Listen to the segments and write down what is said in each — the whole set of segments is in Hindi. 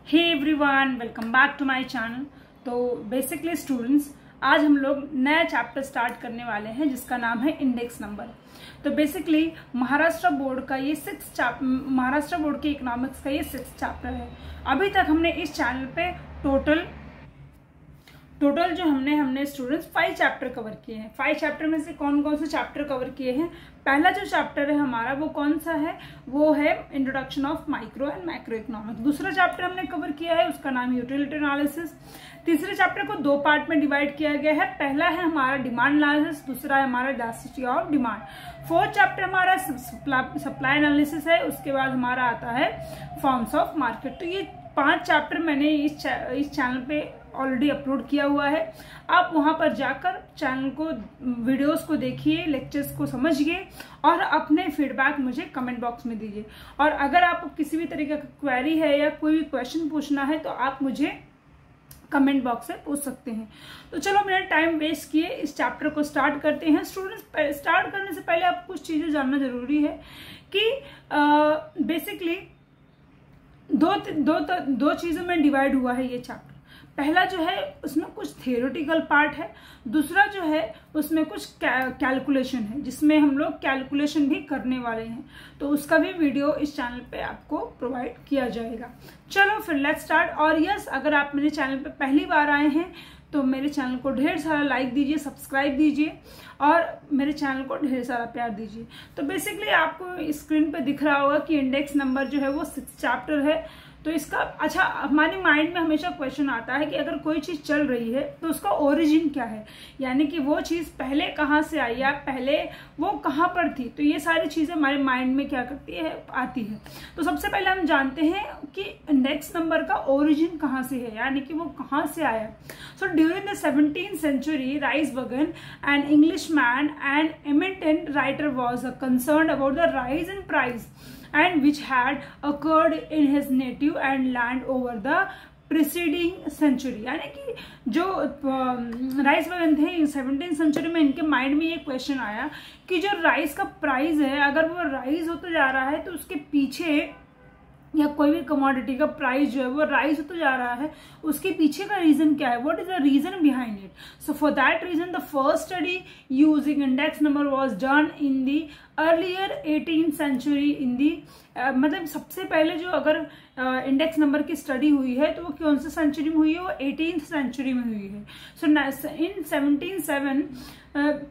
Hey everyone, welcome back to my channel. तो बेसिकली स्टूडेंट्स, आज हम लोग नया चैप्टर स्टार्ट करने वाले हैं जिसका नाम है इंडेक्स नंबर। तो बेसिकली महाराष्ट्र बोर्ड का ये महाराष्ट्र बोर्ड के इकोनॉमिक्स का ये 6th चैप्टर है। अभी तक हमने इस चैनल पे टोटल जो हमने स्टूडेंट्स 5 चैप्टर कवर किए हैं। 5 चैप्टर में से कौन कौन से चैप्टर कवर किए हैं? पहला जो चैप्टर है हमारा वो कौन सा है? वो है introduction of micro and macro economics. दूसरा चैप्टर हमने कवर किया है, उसका नाम यूटिलिटी एनालिसिस। तीसरे चैप्टर को 2 पार्ट में डिवाइड किया गया है। पहला है हमारा डिमांड एनालिसिस, दूसरा है हमारा elasticity of demand. 4th chapter हमारा सप्लाई एनालिसिस है। उसके बाद हमारा आता है फॉर्म्स ऑफ मार्केट। तो ये 5 चैप्टर मैंने इस चैनल पे ऑलरेडी अपलोड किया हुआ है। आप वहां पर जाकर चैनल को, वीडियोस को देखिए, लेक्चर्स को समझिए और अपने फीडबैक मुझे कमेंट बॉक्स में दीजिए। और अगर आपको किसी भी तरीके का क्वेरी है या कोई भी क्वेश्चन पूछना है तो आप मुझे कमेंट बॉक्स से पूछ सकते हैं। तो चलो मेरा टाइम वेस्ट किए, इस चैप्टर को स्टार्ट करते हैं। स्टूडेंट्स, स्टार्ट करने से पहले आपको कुछ चीजें जानना जरूरी है कि बेसिकली दो चीजों में डिवाइड हुआ है ये चैप्टर। पहला जो है उसमें कुछ थियोरेटिकल पार्ट है, दूसरा जो है उसमें कुछ कैलकुलेशन है जिसमें हम लोग कैलकुलेशन भी करने वाले हैं। तो उसका भी वीडियो इस चैनल पे आपको प्रोवाइड किया जाएगा। चलो फिर लेट्स स्टार्ट। और यस, अगर आप मेरे चैनल पे पहली बार आए हैं तो मेरे चैनल को ढेर सारा लाइक दीजिए, सब्सक्राइब दीजिए और मेरे चैनल को ढेर सारा प्यार दीजिए। तो बेसिकली आपको स्क्रीन पे दिख रहा होगा कि इंडेक्स नंबर जो है वो 6th चैप्टर है। तो इसका अच्छा, हमारे माइंड में हमेशा क्वेश्चन आता है कि अगर कोई चीज चल रही है तो उसका ओरिजिन क्या है, यानी कि वो चीज पहले कहाँ से आई या पहले वो कहाँ पर थी। तो ये सारी चीजें हमारे माइंड में क्या करती है, आती है। तो सबसे पहले हम जानते हैं कि इंडेक्स नंबर का ओरिजिन कहाँ से है, यानी कि वो कहाँ से आया। So during the 17th century, Rieswagen, an Englishman and eminent writer, was concerned about the rise in price and which had occurred in his native and land over the preceding century। यानी कि जो राइसवगन थे 17th सेंचुरी में, इनके माइंड में ये क्वेश्चन आया कि जो राइस का प्राइस है, अगर वो राइज होता जा रहा है तो उसके पीछे, या कोई भी कमोडिटी का प्राइस जो है वो राइज होता जा रहा है, उसके पीछे का रीजन क्या है, what is the reason behind it. So for that reason the first study using index number was done in the earlier 18th century in the मतलब सबसे पहले जो अगर इंडेक्स नंबर की स्टडी हुई है तो वो कौन से सेंचुरी में हुई है? वो 18th century में हुई है। So in 1707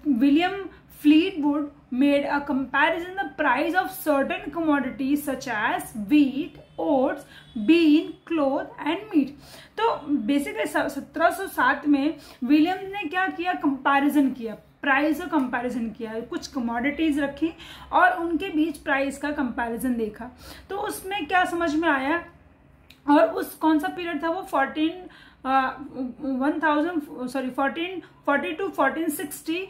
William Fleetwood made a comparison the price of certain commodities such as wheat, oats, bean, cloth and meat। तो बेसिकली 1707 में विलियम ने क्या किया? कंपैरिजन किया, प्राइस का कंपैरिजन किया। कुछ कमोडिटीज रखी और उनके बीच प्राइस का कंपैरिजन देखा। तो उसमें क्या समझ में आया, और उस कौन सा पीरियड था वो 1440 to 1460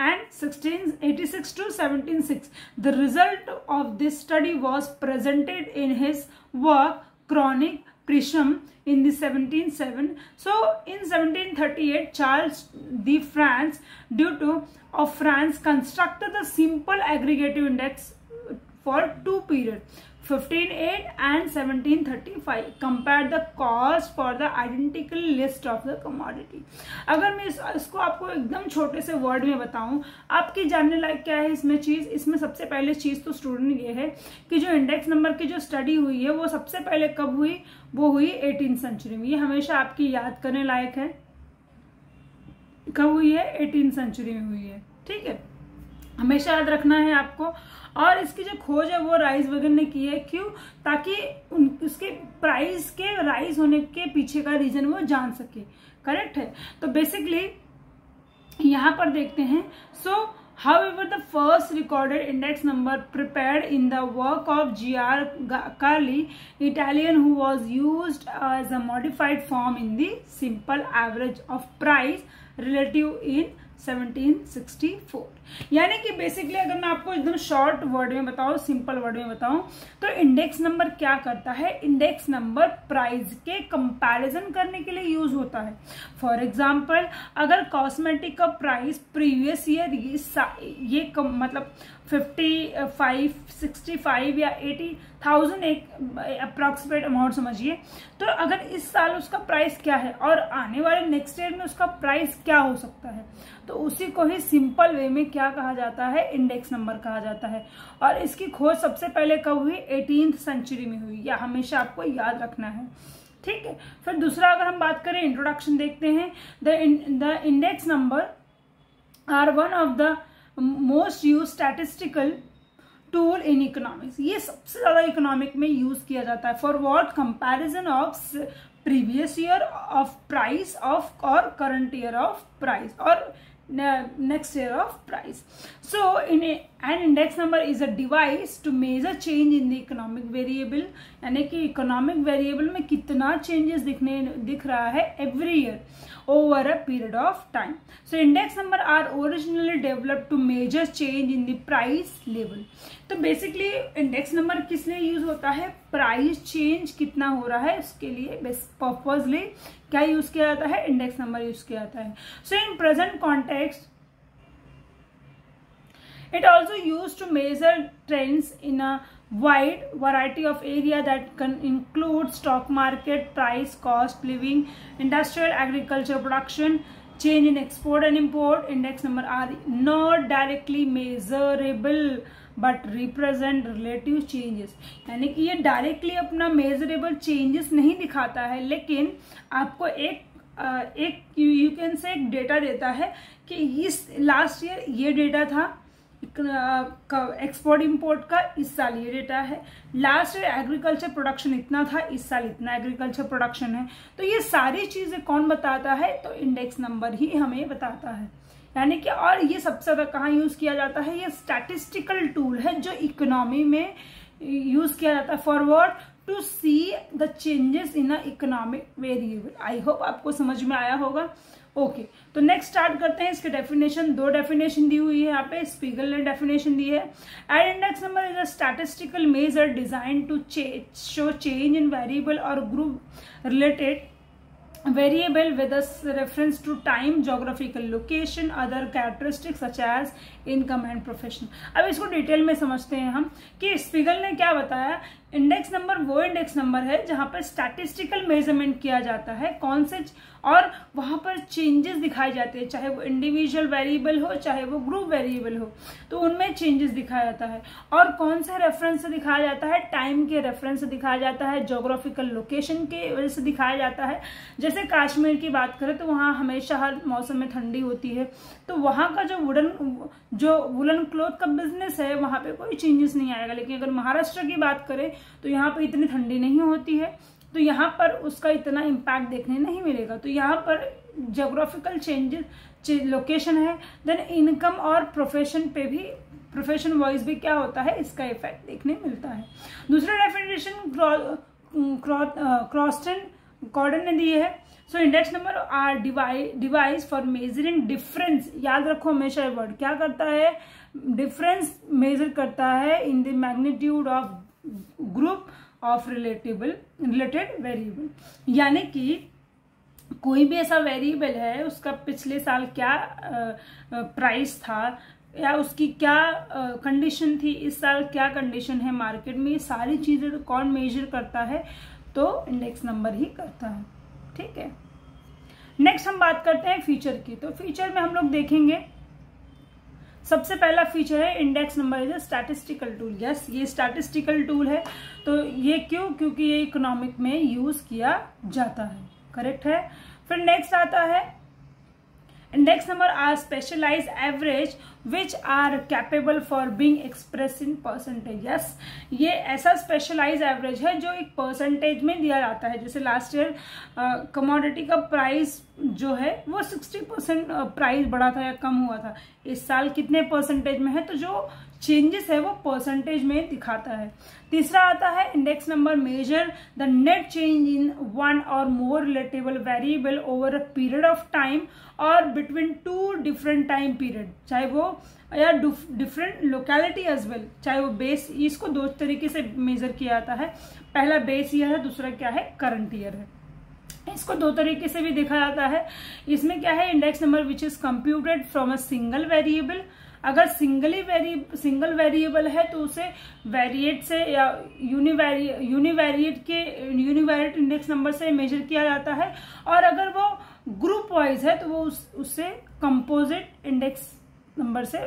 and 1686 to 176। The result of this study was presented in his work Chronic Prism in the 1707। So in 1738 Charles de France, Duke of France, constructed the simple aggregative index for 2 periods, 1508 and 1735। compare the cost for the identical list of the commodity। अगर मैं इसको आपको एकदम छोटे से वर्ड में बताऊं, आपकी जानने लायक क्या है इसमें चीज? इसमें सबसे पहले चीज तो स्टूडेंट ये है कि जो इंडेक्स नंबर की जो स्टडी हुई है वो सबसे पहले कब हुई? वो हुई 18th century में। ये हमेशा आपकी याद करने लायक है, कब हुई है? 18th century में हुई है। ठीक है, हमेशा याद रखना है आपको। और इसकी जो खोज है वो राइसवगन ने की है। क्यों? ताकि उसके प्राइस के राइज होने के पीछे का रीजन वो जान सके। करेक्ट है। तो बेसिकली यहां पर देखते हैं। सो however the first recorded index number prepared in the work of G.R. Carli, Italian, who was used as a modified form in the simple average of price relative in 1764। यानी कि बेसिकली अगर मैं आपको एकदम शॉर्ट वर्ड में बताऊं, सिंपल वर्ड में बताऊं, तो इंडेक्स नंबर क्या करता है? इंडेक्स नंबर प्राइस के कंपैरिजन करने के लिए यूज होता है। फॉर एग्जांपल, अगर कॉस्मेटिक का प्राइस प्रीवियस ईयर मतलब 55, 65 या 80,000 एक अप्रॉक्सीमेट अमाउंट समझिए। तो अगर इस साल उसका प्राइस क्या है और आने वाले नेक्स्ट ईयर में उसका प्राइस क्या हो सकता है, तो उसी को ही सिंपल वे में क्या कहा जाता है, इंडेक्स नंबर कहा जाता है। और इसकी खोज सबसे पहले कब हुई, 18th सेंचुरी में हुई। यह हमेशा आपको याद रखना है, ठीक है। फिर दूसरा अगर हम बात करें, इंट्रोडक्शन देखते हैं। The index number are one of the most use statistical tool in economics. ये सबसे ज्यादा इकोनॉमिक में यूज किया जाता है। For what, comparison of previous year of price of और करंट ईयर ऑफ प्राइस और next year of price. So an index number is a device to measure change in the economic variable, यानी कि इकोनॉमिक वेरिएबल में कितना चेंजेस दिख रहा है every year over a period of time. So index number are originally developed to measure change in the price level. तो बेसिकली इंडेक्स नंबर किस लिए यूज होता है, प्राइस चेंज कितना हो रहा है उसके लिए पर्पजली क्या यूज किया जाता है, इंडेक्स नंबर यूज किया जाता है। So in present context it also use to measure trends in a wide variety of area that can include stock market, price, cost, living, industrial, agriculture, production, change in export and import. Index number are not directly measurable but represent relative changes. यानी कि ये डायरेक्टली अपना मेजरेबल चेंजेस नहीं दिखाता है, लेकिन आपको एक यू कैन से एक डेटा देता है कि इस लास्ट ईयर ये डेटा था एक्सपोर्ट इंपोर्ट का, इस साल ये डेटा है। लास्ट ईयर एग्रीकल्चर प्रोडक्शन इतना था, इस साल इतना एग्रीकल्चर प्रोडक्शन है। तो ये सारी चीजें कौन बताता है, तो इंडेक्स नंबर ही हमें बताता है। यानी कि और ये सबसे ज्यादा कहाँ यूज किया जाता है, ये स्टैटिस्टिकल टूल है जो इकोनॉमी में यूज किया जाता है। Forward to see the changes in a economic variable. I hope आपको समझ में आया होगा। ओके, तो नेक्स्ट स्टार्ट करते हैं। इसके डेफिनेशन, दो डेफिनेशन दी हुई है यहाँ पे, स्पीगल ने डेफिनेशन दी है। An index number is a statistical measure design to show change in variable और group related variable with a reference to time, geographical location, other characteristics such as income and profession. अब इसको डिटेल में समझते हैं हम कि स्पीगल ने क्या बताया। इंडेक्स नंबर वो इंडेक्स नंबर है जहां पर स्टैटिस्टिकल मेजरमेंट किया जाता है, कौन से, और वहां पर चेंजेस दिखाए जाते हैं, चाहे वो इंडिविजुअल वेरिएबल हो चाहे वो ग्रुप वेरिएबल हो, तो उनमें चेंजेस दिखाया जाता है। और कौन से रेफरेंस से दिखाया जाता है, टाइम के रेफरेंस से दिखाया जाता है, जोग्राफिकल लोकेशन के वजह से दिखाया जाता है। जैसे कश्मीर की बात करें तो वहाँ हमेशा हर मौसम में ठंडी होती है, तो वहाँ का जो वुलन क्लॉथ का बिजनेस है वहाँ पे कोई चेंजेस नहीं आएगा। लेकिन अगर महाराष्ट्र की बात करें तो यहाँ पे इतनी ठंडी नहीं होती है, तो यहाँ पर उसका इतना इम्पैक्ट देखने नहीं मिलेगा। तो यहाँ पर ज्योग्राफिकल चेंजेस लोकेशन है। देन इनकम और प्रोफेशन पे भी, प्रोफेशन वाइज भी क्या होता है, इसका इफेक्ट देखने मिलता है। दूसरा डेफिनेशन क्रॉस्टन कॉर्डन ने दी है। So index number are device for measuring difference. याद रखो हमेशा ये वर्ड क्या करता है, डिफरेंस मेजर करता है in the magnitude of group of related variable. यानी कि कोई भी ऐसा वेरिएबल है, उसका पिछले साल क्या प्राइस था या उसकी क्या कंडीशन थी, इस साल क्या कंडीशन है मार्केट में, ये सारी चीजें तो कौन मेजर करता है, तो इंडेक्स नंबर ही करता है। ठीक है, नेक्स्ट हम बात करते हैं फीचर की। तो फीचर में हम लोग देखेंगे सबसे पहला फीचर है index number is a statistical tool. Yes, ये स्टैटिस्टिकल टूल है। तो ये क्यों, क्योंकि ये इकोनॉमिक में यूज किया जाता है। करेक्ट है। फिर नेक्स्ट आता है index number are specialise average which are capable for being express in percentage. Yes, ये ऐसा स्पेशलाइज एवरेज है जो एक परसेंटेज में दिया जाता है। जैसे लास्ट ईयर कमोडिटी का प्राइस जो है वो 60% प्राइस बढ़ा था या कम हुआ था, इस साल कितने परसेंटेज में है, तो जो चेंजेस है वो परसेंटेज में दिखाता है। तीसरा आता है index number measure the net change in one और more relatable variable over a period of time और between two different time period, चाहे वो या डिफरेंट लोकेलिटी एज वेल, चाहे वो बेस, इसको दो तरीके से मेजर किया जाता है। पहला बेस ईयर है, दूसरा क्या है, करंट ईयर है। इसको दो तरीके से भी देखा जाता है। इसमें क्या है, index number which is computed from a single variable अगर सिंगल वेरिएबल है तो उसे वेरिएट से या यूनिवेरिएट इंडेक्स नंबर से मेजर किया जाता है, और अगर वो ग्रुप वाइज है तो वो उससे कंपोजिट इंडेक्स नंबर से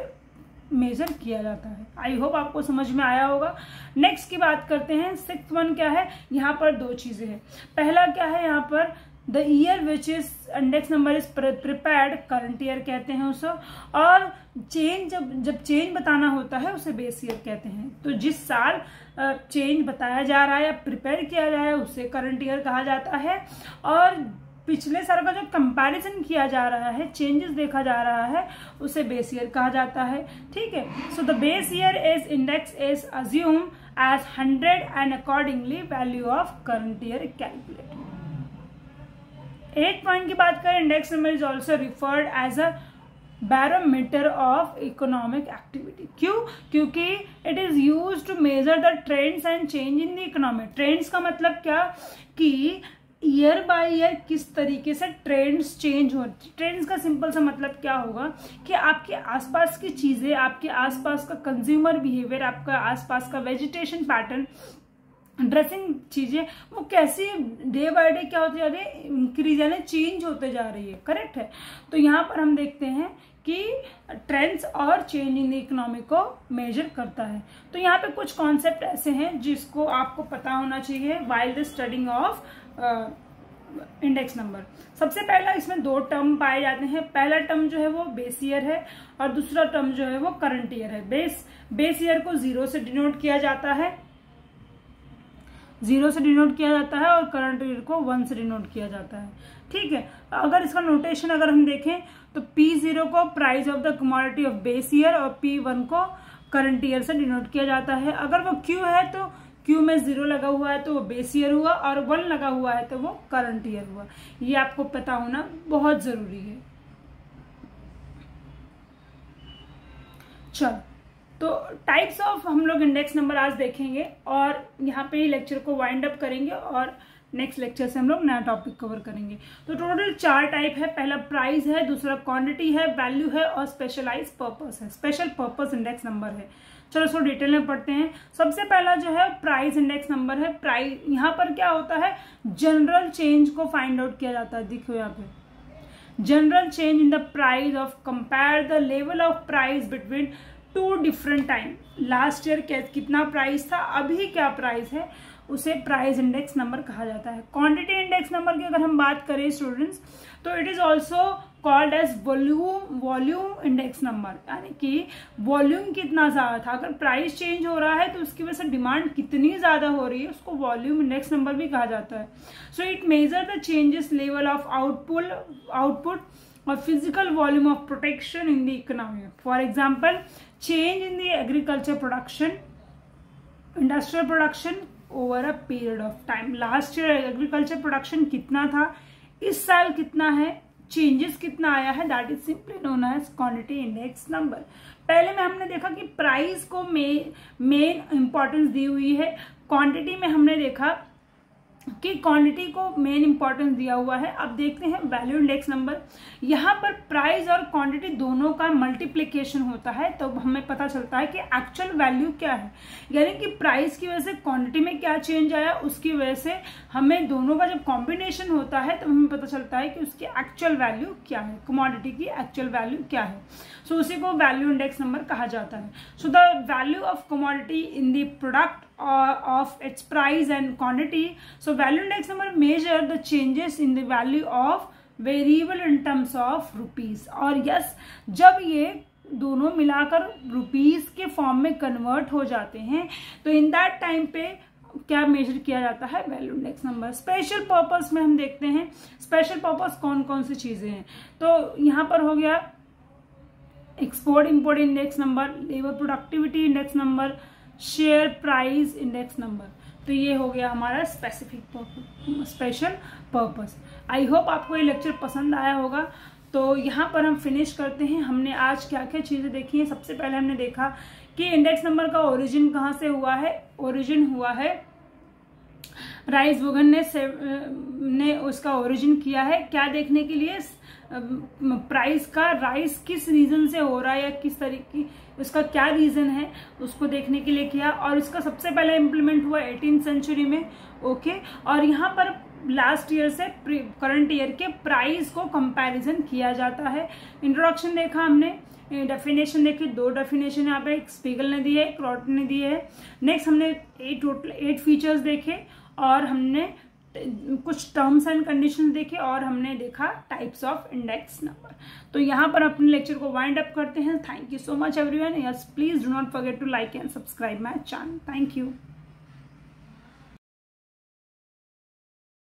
मेजर किया जाता है। आई होप आपको समझ में आया होगा। नेक्स्ट की बात करते हैं। 6th वन क्या है, यहाँ पर 2 चीजें हैं। पहला क्या है, यहाँ पर the year which is index number is prepared, current year कहते हैं उसे, और चेंज जब चेंज बताना होता है उसे बेस ईयर कहते हैं। तो जिस साल चेंज बताया जा रहा है या प्रिपेयर किया जा रहा है उसे करंट ईयर कहा जाता है, और पिछले साल का जो कंपैरिजन किया जा रहा है, चेंजेस देखा जा रहा है, उसे बेस ईयर कहा जाता है। ठीक है, so the base year is index is assume as 100 and accordingly value of current year calculated. 8 point की बात करें, index number is also referred as a barometer of economic activity. क्यों? क्योंकि it is used to measure the trends and change in the economy. Trends का मतलब क्या कि ईयर बाय ईयर किस तरीके से ट्रेंड्स चेंज हो। ट्रेंड्स का सिंपल सा मतलब क्या होगा कि आपके आसपास की चीजें, आपके आसपास का कंज्यूमर बिहेवियर, आपका आसपास का वेजिटेशन पैटर्न, ड्रेसिंग चीजें, वो कैसी डे बाय डे क्या होती जा रही है, इंक्रीज यानी चेंज होते जा रही है। करेक्ट है। तो यहाँ पर हम देखते हैं कि ट्रेंड्स और चेंज इन द इकोनॉमी को मेजर करता है। तो यहाँ पे कुछ कॉन्सेप्ट ऐसे हैं जिसको आपको पता होना चाहिए while the studying of index number. सबसे पहला इसमें 2 टर्म पाए जाते हैं। पहला टर्म जो है वो बेस ईयर है और दूसरा टर्म जो है वो करंट ईयर है। बेस ईयर को 0 से डिनोट किया जाता है, 0 से डिनोट किया जाता है, और करंट ईयर को 1 से डिनोट किया जाता है। ठीक है, अगर इसका नोटेशन अगर हम देखें तो P0 को price of the commodity of base year और P1 को करंट ईयर से डिनोट किया जाता है। अगर वो Q है तो Q में 0 लगा हुआ है तो वो बेस ईयर हुआ, और 1 लगा हुआ है तो वो करंट ईयर हुआ। ये आपको पता होना बहुत जरूरी है। चलो, तो टाइप्स ऑफ हम लोग इंडेक्स नंबर आज देखेंगे, और यहाँ पे ही लेक्चर को वाइंड अप करेंगे, और नेक्स्ट लेक्चर से हम लोग नया टॉपिक कवर करेंगे। तो टोटल 4 टाइप है। पहला प्राइस है, दूसरा क्वांटिटी है, वैल्यू है, और स्पेशलाइज पर्पस है, स्पेशल पर्पस इंडेक्स नंबर है। चलो इसको डिटेल में पढ़ते हैं। सबसे पहला जो है प्राइस इंडेक्स नंबर है। प्राइस यहाँ पर क्या होता है, जनरल चेंज को फाइंड आउट किया जाता है। देखो यहाँ पे general change in the price of compare the level of price between 2 different time. Last year कितना प्राइस था, अभी क्या प्राइस है, उसे प्राइस इंडेक्स नंबर कहा जाता है। क्वांटिटी इंडेक्स नंबर की अगर हम बात करें स्टूडेंट्स, तो it is also called as volume index number, यानी कि वॉल्यूम कितना ज्यादा था। अगर प्राइस चेंज हो रहा है तो उसकी वजह से डिमांड कितनी ज्यादा हो रही है, उसको वॉल्यूम इंडेक्स नंबर भी कहा जाता है। So it measure the changes level of output और physical volume of protection in the economy. For example, change in the agriculture production, industrial production over a period of time. Last year agriculture production कितना था, इस साल कितना है, चेंजेस कितना आया है, that is simply known as quantity index number. पहले में हमने देखा कि प्राइस को मेन इंपॉर्टेंस दी हुई है। क्वांटिटी में हमने देखा कि क्वांटिटी को मेन इंपॉर्टेंस दिया हुआ है। अब देखते हैं वैल्यू इंडेक्स नंबर। यहाँ पर प्राइस और क्वांटिटी दोनों का मल्टीप्लिकेशन होता है, तो हमें पता चलता है कि एक्चुअल वैल्यू क्या है, यानी कि प्राइस की वजह से क्वांटिटी में क्या चेंज आया, उसकी वजह से हमें दोनों का जब कॉम्बिनेशन होता है तो हमें पता चलता है कि उसकी एक्चुअल वैल्यू क्या है, कमोडिटी की एक्चुअल वैल्यू क्या है। सो उसी को वैल्यू इंडेक्स नंबर कहा जाता है। So the value of commodity in the product of its price and quantity. So value index number measure the changes in the value of variable in terms of rupees. और yes, जब ये दोनों मिलाकर रुपीस के फॉर्म में कन्वर्ट हो जाते हैं तो इन दैट टाइम पे क्या मेजर किया जाता है, value index number. Special purpose में हम देखते हैं स्पेशल पर्पस कौन कौन सी चीजें हैं। तो यहाँ पर हो गया export import index number, labour productivity index number, share price index number. तो ये हो गया हमारा स्पेशल पर्पस। आई होप आपको ये लेक्चर पसंद आया होगा। तो यहाँ पर हम फिनिश करते हैं। हमने आज क्या क्या चीजें देखी हैं। सबसे पहले हमने देखा कि इंडेक्स नंबर का ओरिजिन कहाँ से हुआ है। ओरिजिन हुआ है राइस वुगन ने उसका ओरिजिन किया है, क्या देखने के लिए, प्राइस का राइस किस रीजन से हो रहा है या किस तरीके उसका क्या रीजन है उसको देखने के लिए किया। और इसका सबसे पहले इम्प्लीमेंट हुआ 18th सेंचुरी में। ओके, और यहाँ पर लास्ट ईयर से करंट ईयर के प्राइस को कंपैरिजन किया जाता है। इंट्रोडक्शन देखा हमने, डेफिनेशन देखी, 2 डेफिनेशन यहाँ पे, एक स्पीगल ने दी है, एक क्रॉटन ने दी है। नेक्स्ट हमने 8 फीचर्स देखे और हमने कुछ टर्म्स एंड कंडीशंस देखे और हमने देखा टाइप्स ऑफ इंडेक्स नंबर। तो यहाँ पर अपने लेक्चर को वाइंड अप करते हैं। Thank you so much everyone. Yes, please do not forget to like and subscribe my channel. Thank you.